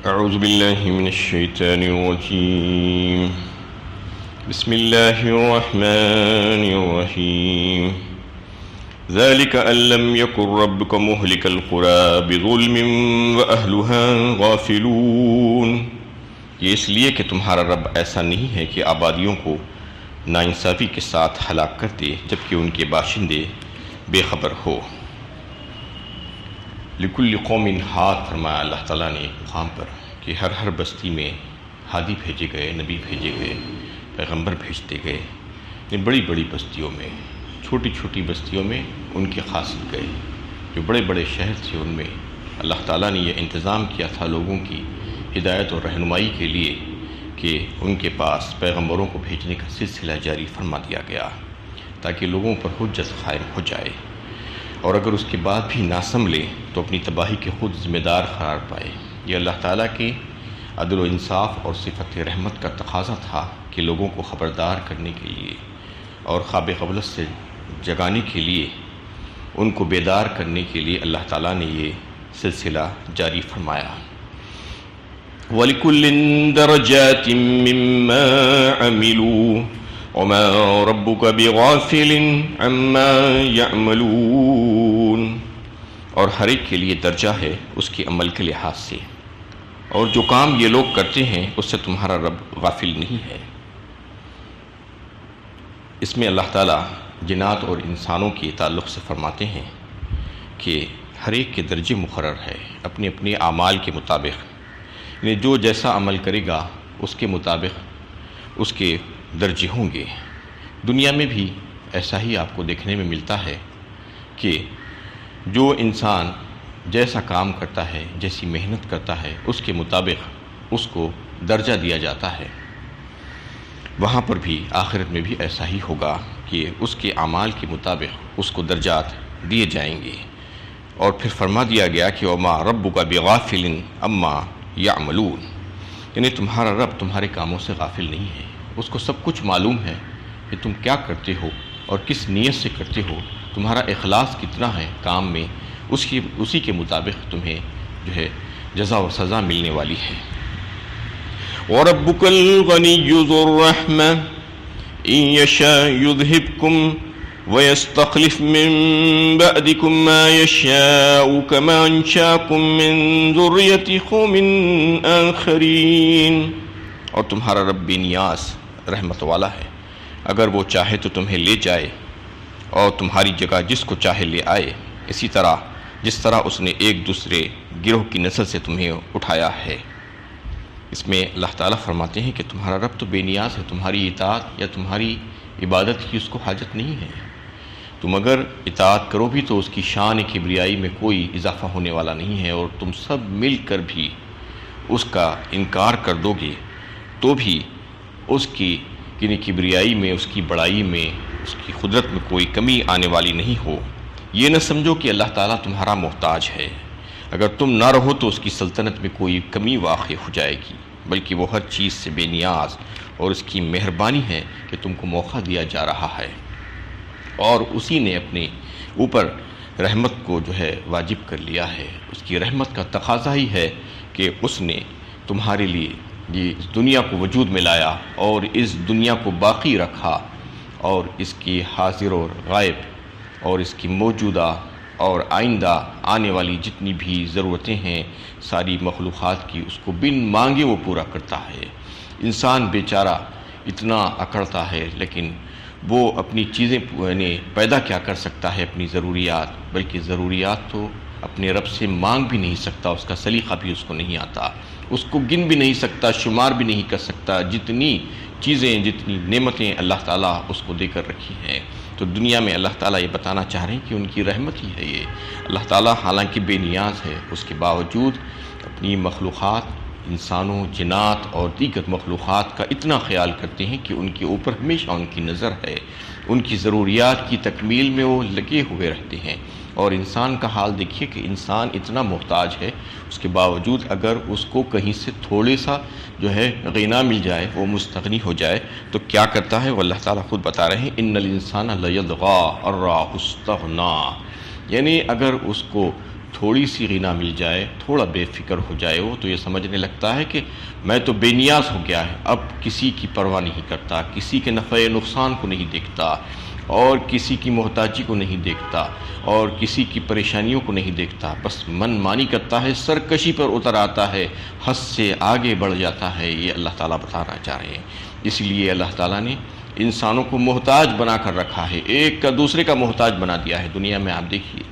أعوذ بالله من الشيطان الرجيم. بسم الله الرحمن الرحيم. ذلك أن لم يكن ربك مهلك القرى بظلم وأهلها غافلون. یہ اس لیے کہ تمہارا رب ایسا نہیں ہے کہ آبادیوں کو ناانصافی کے ساتھ ہلاک کر دے جبکہ ان کے باشندے بے خبر ہو. لکل قوم ہاد فرمایا اللہ تعالیٰ نے ایک مقام پر کہ ہر بستی میں ہادی بھیجے گئے، نبی بھیجے گئے، پیغمبر بھیجتے گئے. ان بڑی بڑی بستیوں میں، چھوٹی چھوٹی بستیوں میں ان کے قاصد گئے. جو بڑے بڑے شہر تھے ان میں اللہ تعالیٰ نے یہ انتظام کیا تھا لوگوں کی ہدایت اور رہنمائی کے لیے کہ ان کے پاس پیغمبروں کو بھیجنے کا سلسلہ جاری فرما دیا گیا تاکہ لوگوں پر حجت قائم ہو جائے، اور اگر اس کے بعد بھی نہ سنبھلے تو اپنی تباہی کے خود ذمہ دار قرار پائے. یہ اللہ تعالیٰ کے عدل و انصاف اور صفت رحمت کا تقاضا تھا کہ لوگوں کو خبردار کرنے کے لیے اور خواب غفلت سے جگانے کے لیے، ان کو بیدار کرنے کے لیے اللہ تعالیٰ نے یہ سلسلہ جاری فرمایا. وَلِكُلٍّ دَرَجَاتٍ مِّمَّا عَمِلُوا وَمَا رَبُّكَ بِغَافِلٍ عَمَّا يَعْمَلُونَ. اور ہر ایک کے لیے درجہ ہے اس کے عمل کے لحاظ سے، اور جو کام یہ لوگ کرتے ہیں اس سے تمہارا رب غافل نہیں ہے. اس میں اللہ تعالیٰ جنات اور انسانوں کے تعلق سے فرماتے ہیں کہ ہر ایک کے درجے مقرر ہے اپنے اپنے اعمال کے مطابق. یعنی جو جیسا عمل کرے گا اس کے مطابق اس کے درجے ہوں گے. دنیا میں بھی ایسا ہی آپ کو دیکھنے میں ملتا ہے کہ جو انسان جیسا کام کرتا ہے، جیسی محنت کرتا ہے، اس کے مطابق اس کو درجہ دیا جاتا ہے. وہاں پر بھی آخرت میں بھی ایسا ہی ہوگا کہ اس کے اعمال کے مطابق اس کو درجات دیے جائیں گے. اور پھر فرما دیا گیا کہ وَمَا رَبُّكَ بِغَافِلٍ عَمَّا يَعْمَلُونَ. یعنی تمہارا رب تمہارے کاموں سے غافل نہیں ہے، اس کو سب کچھ معلوم ہے کہ تم کیا کرتے ہو اور کس نیت سے کرتے ہو، تمہارا اخلاص کتنا ہے کام میں، اسی کے مطابق تمہیں جو ہے جزا و سزا ملنے والی ہے. وَرَبُّكَ الْغَنِيُّ ذُو الرَّحْمَةِ إِن يَشَاءْ يُذْهِبْكُمْ وَيَسْتَخْلِفْ مِن بَعْدِكُم مَّا يَشَاءُ كَمَا أَنشَأَكُم مِّن ذُرِّيَّةِ قَوْمٍ آخَرِينَ. اور تمہارا رب بے نیاز رحمت والا ہے، اگر وہ چاہے تو تمہیں لے جائے اور تمہاری جگہ جس کو چاہے لے آئے، اسی طرح جس طرح اس نے ایک دوسرے گروہ کی نسل سے تمہیں اٹھایا ہے. اس میں اللہ تعالیٰ فرماتے ہیں کہ تمہارا رب تو بے نیاز ہے، تمہاری اطاعت یا تمہاری عبادت کی اس کو حاجت نہیں ہے. تم اگر اطاعت کرو بھی تو اس کی شان کبریائی میں کوئی اضافہ ہونے والا نہیں ہے، اور تم سب مل کر بھی اس کا انکار کر دو گے تو بھی اس کی کبریائی میں، اس کی بڑائی میں، اس کی قدرت میں کوئی کمی آنے والی نہیں ہو. یہ نہ سمجھو کہ اللہ تعالیٰ تمہارا محتاج ہے، اگر تم نہ رہو تو اس کی سلطنت میں کوئی کمی واقع ہو جائے گی، بلکہ وہ ہر چیز سے بے نیاز، اور اس کی مہربانی ہے کہ تم کو موقع دیا جا رہا ہے، اور اسی نے اپنے اوپر رحمت کو جو ہے واجب کر لیا ہے. اس کی رحمت کا تقاضا ہی ہے کہ اس نے تمہارے لیے یہ اس دنیا کو وجود میں لایا اور اس دنیا کو باقی رکھا، اور اس کی حاضر اور غائب اور اس کی موجودہ اور آئندہ آنے والی جتنی بھی ضرورتیں ہیں ساری مخلوقات کی، اس کو بن مانگے وہ پورا کرتا ہے. انسان بیچارہ اتنا اکڑتا ہے، لیکن وہ اپنی چیزیں پیدا کیا کر سکتا ہے، اپنی ضروریات، بلکہ ضروریات تو اپنے رب سے مانگ بھی نہیں سکتا، اس کا سلیقہ بھی اس کو نہیں آتا، اس کو گن بھی نہیں سکتا، شمار بھی نہیں کر سکتا. جتنی چیزیں، جتنی نعمتیں اللہ تعالیٰ اس کو دے کر رکھی ہیں. تو دنیا میں اللہ تعالیٰ یہ بتانا چاہ رہے ہیں کہ ان کی رحمت ہی ہے یہ. اللہ تعالیٰ حالانکہ بے نیاز ہے، اس کے باوجود اپنی مخلوقات، انسانوں، جنات اور دیگر مخلوقات کا اتنا خیال کرتے ہیں کہ ان کے اوپر ہمیشہ ان کی نظر ہے، ان کی ضروریات کی تکمیل میں وہ لگے ہوئے رہتے ہیں. اور انسان کا حال دیکھیے کہ انسان اتنا محتاج ہے، اس کے باوجود اگر اس کو کہیں سے تھوڑے سا جو ہے غنا مل جائے، وہ مستغنی ہو جائے تو کیا کرتا ہے. وہ اللہ تعالیٰ خود بتا رہے ہیں ان الانسان لیطغی ان رآہ استغنی. یعنی اگر اس کو تھوڑی سی غنا مل جائے، تھوڑا بے فکر ہو جائے وہ، تو یہ سمجھنے لگتا ہے کہ میں تو بے نیاز ہو گیا ہے، اب کسی کی پرواہ نہیں کرتا، کسی کے نفع نقصان کو نہیں دیکھتا، اور کسی کی محتاجی کو نہیں دیکھتا، اور کسی کی پریشانیوں کو نہیں دیکھتا، بس من مانی کرتا ہے، سرکشی پر اتر آتا ہے، حد سے آگے بڑھ جاتا ہے۔ یہ اللہ تعالیٰ بتانا چاہ رہے ہیں۔ اس لیے اللہ تعالیٰ نے انسانوں کو محتاج بنا کر رکھا ہے، ایک کا دوسرے کا محتاج بنا دیا ہے۔ دنیا میں آپ دیکھیے،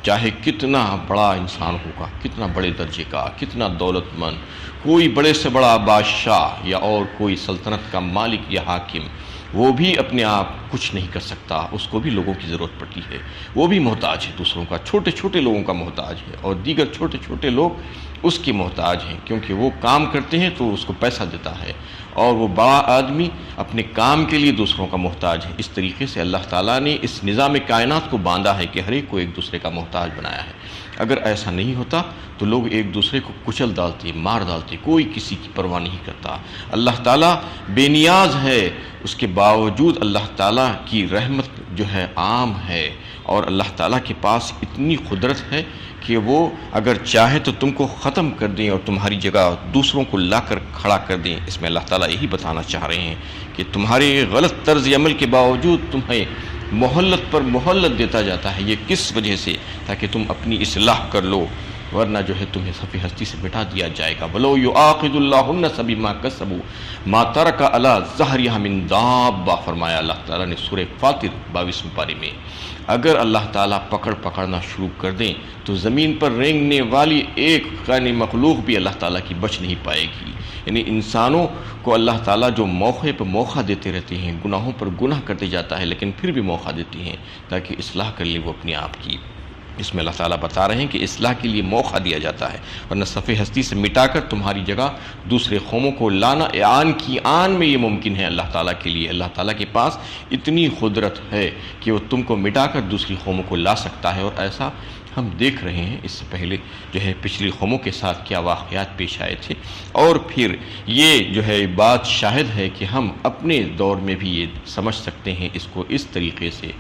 چاہے کتنا بڑا انسان ہوگا، کتنا بڑے درجے کا، کتنا دولت مند، کوئی بڑے سے بڑا بادشاہ یا اور کوئی سلطنت کا مالک یا حاکم، وہ بھی اپنے آپ کچھ نہیں کر سکتا، اس کو بھی لوگوں کی ضرورت پڑتی ہے، وہ بھی محتاج ہے دوسروں کا، چھوٹے چھوٹے لوگوں کا محتاج ہے، اور دیگر چھوٹے چھوٹے لوگ اس کے محتاج ہیں، کیونکہ وہ کام کرتے ہیں تو اس کو پیسہ دیتا ہے، اور وہ بڑا آدمی اپنے کام کے لیے دوسروں کا محتاج ہے۔ اس طریقے سے اللہ تعالیٰ نے اس نظام کائنات کو باندھا ہے کہ ہر ایک کو ایک دوسرے کا محتاج بنایا ہے۔ اگر ایسا نہیں ہوتا تو لوگ ایک دوسرے کو کچل ڈالتے، مار ڈالتے، کوئی کسی کی پرواہ نہیں کرتا۔ اللہ تعالیٰ بے نیاز ہے، اس کے باوجود اللہ تعالیٰ کی رحمت جو ہے عام ہے، اور اللہ تعالیٰ کے پاس اتنی قدرت ہے کہ وہ اگر چاہے تو تم کو ختم کر دیں اور تمہاری جگہ دوسروں کو لا کر کھڑا کر دیں۔ اس میں اللہ تعالیٰ یہی بتانا چاہ رہے ہیں کہ تمہارے غلط طرز عمل کے باوجود تمہیں مہلت پر مہلت دیتا جاتا ہے۔ یہ کس وجہ سے؟ تاکہ تم اپنی اصلاح کر لو، ورنہ جو ہے تمہیں صفی ہستی سے مٹا دیا جائے گا۔ وَلَوْ يُؤَاخِذُ اللَّهُ النَّاسَ بِمَا كَسَبُوا مَا تَرَكَ عَلَى ظَهْرِهَا مِن دَابَّةٍ، فرمایا اللہ تعالیٰ نے سورہ فاطر 22ویں پارے میں، اگر اللہ تعالیٰ پکڑنا شروع کر دیں تو زمین پر رینگنے والی ایک غیر مخلوق بھی اللہ تعالیٰ کی بچ نہیں پائے گی۔ یعنی انسانوں کو اللہ تعالیٰ جو موقع پر موقع دیتے رہتے ہیں، گناہوں پر گناہ کرتے جاتا ہے، لیکن پھر بھی موقع دیتے ہیں تاکہ اصلاح کر لے وہ اپنے آپ کی۔ اس میں اللہ تعالیٰ بتا رہے ہیں کہ اصلاح کے لیے موقع دیا جاتا ہے، ورنہ صفِ ہستی سے مٹا کر تمہاری جگہ دوسرے قوموں کو لانا آن کی آن میں یہ ممکن ہے اللہ تعالیٰ کے لیے۔ اللہ تعالیٰ کے پاس اتنی قدرت ہے کہ وہ تم کو مٹا کر دوسری قوموں کو لا سکتا ہے، اور ایسا ہم دیکھ رہے ہیں۔ اس سے پہلے جو ہے پچھلی قوموں کے ساتھ کیا واقعات پیش آئے تھے، اور پھر یہ جو ہے بات شاہد ہے کہ ہم اپنے دور میں بھی یہ سمجھ سکتے ہیں اس کو اس طریقے سے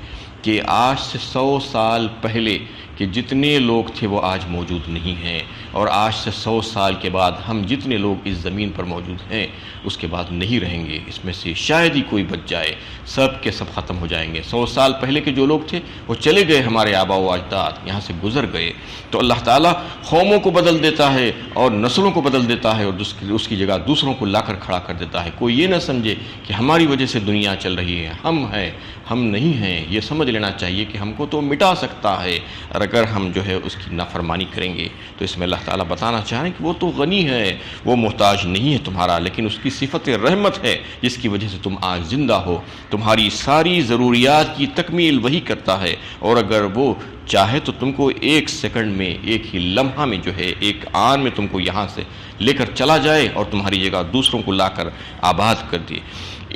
کہ آج سے 100 سال پہلے کہ جتنے لوگ تھے وہ آج موجود نہیں ہیں، اور آج سے 100 سال کے بعد ہم جتنے لوگ اس زمین پر موجود ہیں اس کے بعد نہیں رہیں گے۔ اس میں سے شاید ہی کوئی بچ جائے، سب کے سب ختم ہو جائیں گے۔ 100 سال پہلے کے جو لوگ تھے وہ چلے گئے، ہمارے آباء و اجداد یہاں سے گزر گئے۔ تو اللہ تعالیٰ قوموں کو بدل دیتا ہے اور نسلوں کو بدل دیتا ہے، اور اس کی جگہ دوسروں کو لا کر کھڑا کر دیتا ہے۔ کوئی یہ نہ سمجھے کہ ہماری وجہ سے دنیا چل رہی ہے، ہم ہیں، ہم نہیں ہیں۔ یہ سمجھ لینا چاہیے کہ ہم کو تو مٹا سکتا ہے، اور اگر ہم جو ہے اس کی نافرمانی کریں گے تو اس میں اللہ تعالیٰ بتانا چاہ رہے ہیں کہ وہ تو غنی ہے، وہ محتاج نہیں ہے تمہارا، لیکن اس کی صفت رحمت ہے جس کی وجہ سے تم آج زندہ ہو۔ تمہاری ساری ضروریات کی تکمیل وہی کرتا ہے، اور اگر وہ چاہے تو تم کو ایک سیکنڈ میں، ایک ہی لمحہ میں جو ہے ایک آن میں تم کو یہاں سے لے کر چلا جائے اور تمہاری جگہ دوسروں کو لا کر آباد کر دے۔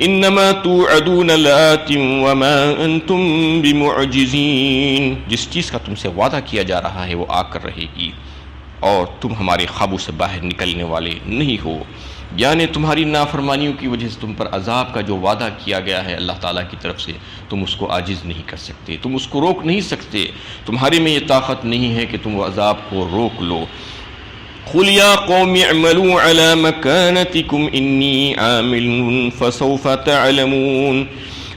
انما توعدون لآت وما انتم بمعجزین، جس چیز کا تم سے وعدہ کیا جا رہا ہے وہ آ کر رہے گی، اور تم ہمارے قابو سے باہر نکلنے والے نہیں ہو۔ یعنی تمہاری نافرمانیوں کی وجہ سے تم پر عذاب کا جو وعدہ کیا گیا ہے اللہ تعالیٰ کی طرف سے، تم اس کو عاجز نہیں کر سکتے، تم اس کو روک نہیں سکتے، تمہارے میں یہ طاقت نہیں ہے کہ تم وہ عذاب کو روک لو۔ قل يا قوم اعملوا على مكانتكم إني عامل فسوف تعلمون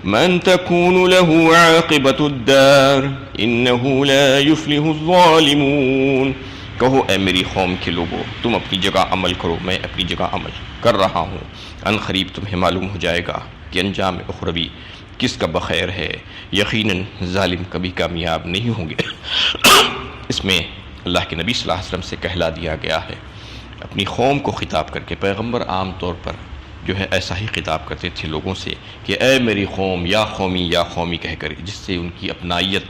من تكون له عاقبة الدار إنه لا يفلح الظالمون۔ کہو اے میری قوم کے لوگوں، تم اپنی جگہ عمل کرو، میں اپنی جگہ عمل کر رہا ہوں۔ ان قریب تمہیں معلوم ہو جائے گا کہ انجام اخروی کس کا بخیر ہے۔ یقیناً ظالم کبھی کامیاب نہیں ہوں گے۔ اس میں اللہ کے نبی صلی اللہ علیہ وسلم سے کہلا دیا گیا ہے، اپنی قوم کو خطاب کر کے۔ پیغمبر عام طور پر جو ہے ایسا ہی خطاب کرتے تھے لوگوں سے کہ اے میری قوم، یا قومی کہہ کر، جس سے ان کی اپنائیت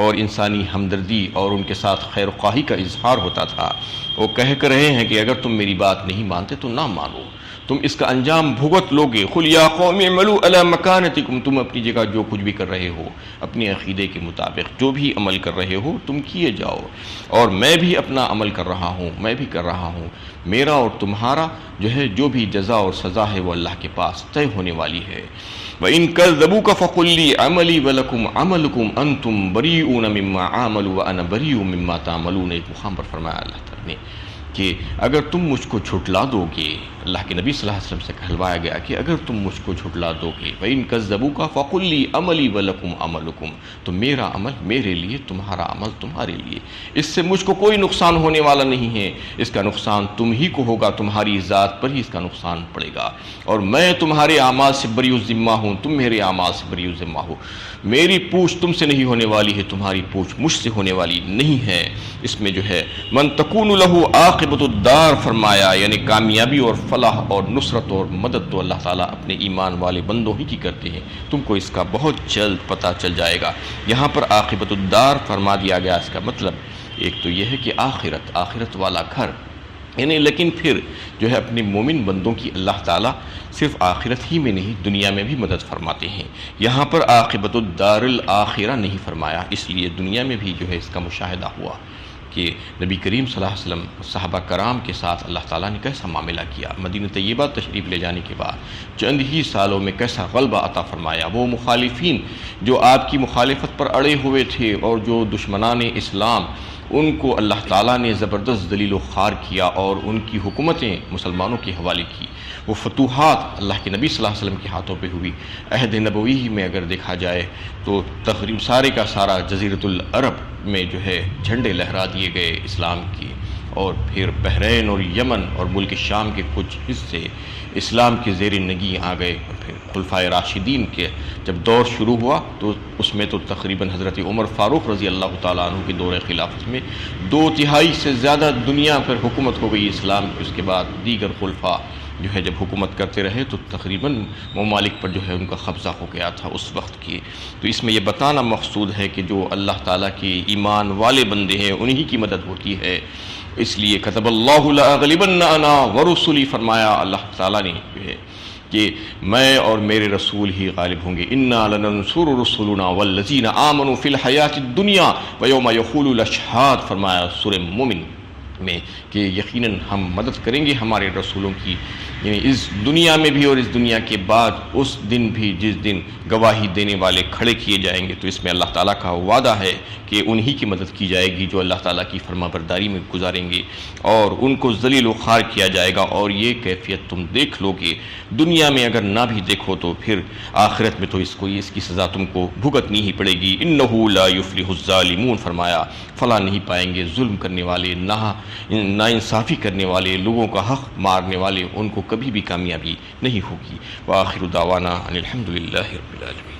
اور انسانی ہمدردی اور ان کے ساتھ خیر و خواہی کا اظہار ہوتا تھا۔ وہ کہہ کر رہے ہیں کہ اگر تم میری بات نہیں مانتے تو نہ مانو، تم اس کا انجام بھگت لوگے۔ قل یا قوم اعملوا علی مکانتکم، تم اپنی جگہ جو کچھ بھی کر رہے ہو، اپنے عقیدے کے مطابق جو بھی عمل کر رہے ہو تم کیے جاؤ، اور میں بھی اپنا عمل کر رہا ہوں، میں بھی کر رہا ہوں۔ میرا اور تمہارا جو ہے جو بھی جزا اور سزا ہے ہے وہ اللہ کے پاس طے ہونے والی ہے۔ وَإِن كَذَّبُوكَ فَقُل لِّي عَمَلِي وَلَكُمْ عَمَلُكُمْ أَنتُمْ بَرِيئُونَ مِمَّا أَعْمَلُ وَأَنَا بَرِيءٌ مِمَّا تَعْمَلُونَ۔ ایک مقام پر فرمایا اللہ تعالیٰ نے کہ اگر تم مجھ کو جھٹلا دو گے، اللہ کے نبی صلی اللہ علیہ وسلم سے کہلوایا گیا کہ اگر تم مجھ کو جھٹلا دو گے، وَإِن كَذَّبُوكَ فَقُل لِّي عَمَلِي وَلَكُمْ عَمَلُكُمْ، تو میرا عمل میرے لیے، تمہارا عمل تمہارے لیے، اس سے مجھ کو کوئی نقصان ہونے والا نہیں ہے، اس کا نقصان تم ہی کو ہوگا، تمہاری ذات پر ہی اس کا نقصان پڑے گا، اور میں تمہارے اعمال سے بری الذمہ ہوں، تم میرے اعمال سے بری الذمہ ہو، میری پوچھ تم سے نہیں ہونے والی ہے، تمہاری پوچھ مجھ سے ہونے والی نہیں ہے۔ اس میں جو ہے من تکون لہ عاقبۃ الدار فرمایا، یعنی کامیابی اور فلاح اور نصرت اور مدد تو اللہ تعالیٰ اپنے ایمان والے بندوں ہی کی کرتے ہیں، تم کو اس کا بہت جلد پتہ چل جائے گا۔ یہاں پر عاقبۃ الدار فرما دیا گیا، اس کا مطلب ایک تو یہ ہے کہ آخرت والا گھر، یعنی لیکن پھر جو ہے اپنے مومن بندوں کی اللہ تعالیٰ صرف آخرت ہی میں نہیں دنیا میں بھی مدد فرماتے ہیں۔ یہاں پر عاقبۃ الدار الآخرہ نہیں فرمایا، اس لیے دنیا میں بھی جو ہے اس کا مشاہدہ ہوا کہ نبی کریم صلی اللہ علیہ وسلم صحابہ کرام کے ساتھ اللہ تعالیٰ نے کیسا معاملہ کیا، مدینہ طیبہ تشریف لے جانے کے بعد چند ہی سالوں میں کیسا غلبہ عطا فرمایا۔ وہ مخالفین جو آپ کی مخالفت پر اڑے ہوئے تھے اور جو دشمنان اسلام، ان کو اللہ تعالیٰ نے زبردست ذلیل و خوار کیا اور ان کی حکومتیں مسلمانوں کے حوالے کی۔ وہ فتوحات اللہ کے نبی صلی اللہ علیہ وسلم کے ہاتھوں پہ ہوئی۔ عہد نبوی میں اگر دیکھا جائے تو تقریباً سارے کا سارا جزیرۃ العرب میں جو ہے جھنڈے لہرا دیے گئے اسلام کی، اور پھر بحرین اور یمن اور ملک شام کے کچھ حصے اسلام کے زیر نگی آ گئے۔ اور پھر خلفائے راشدین کے جب دور شروع ہوا تو اس میں تو تقریباً حضرت عمر فاروق رضی اللہ تعالیٰ عنہ کے دور خلافت میں 2/3 سے زیادہ دنیا پر حکومت ہو گئی اسلام کی۔ اس کے بعد دیگر خلفاء جو ہے جب حکومت کرتے رہے تو تقریباً ممالک پر جو ہے ان کا قبضہ ہو گیا تھا اس وقت کی۔ تو اس میں یہ بتانا مقصود ہے کہ جو اللہ تعالیٰ کے ایمان والے بندے ہیں انہی کی مدد ہوتی ہے، اس لیے کتب اللہ لاغلبن انا ورسلی فرمایا اللہ تعالیٰ نے جو ہے کہ میں اور میرے رسول ہی غالب ہوں گے۔ انا لننصر رسلنا والذین آمنوا فی الحیات الدنیا ویوم یقول الاشہاد فرمایا سورہ مومن میں کہ یقیناً ہم مدد کریں گے ہمارے رسولوں کی، یعنی اس دنیا میں بھی اور اس دنیا کے بعد، اس دن بھی جس دن گواہی دینے والے کھڑے کیے جائیں گے۔ تو اس میں اللہ تعالیٰ کا وعدہ ہے کہ انہی کی مدد کی جائے گی جو اللہ تعالیٰ کی فرما برداری میں گزاریں گے، اور ان کو ذلیل و خوار کیا جائے گا۔ اور یہ کیفیت تم دیکھ لو گے، دنیا میں اگر نہ بھی دیکھو تو پھر آخرت میں تو اس کی سزا تم کو بھگتنی ہی پڑے گی۔ انہ لا یفلح الظالمون فرمایا فلاں نہیں پائیں گے ظلم کرنے والے، نا انصافی کرنے والے، لوگوں کا حق مارنے والے، ان کو کبھی بھی کامیابی نہیں ہوگی۔ وآخر دعوانا ان الحمد للہ رب العالمین۔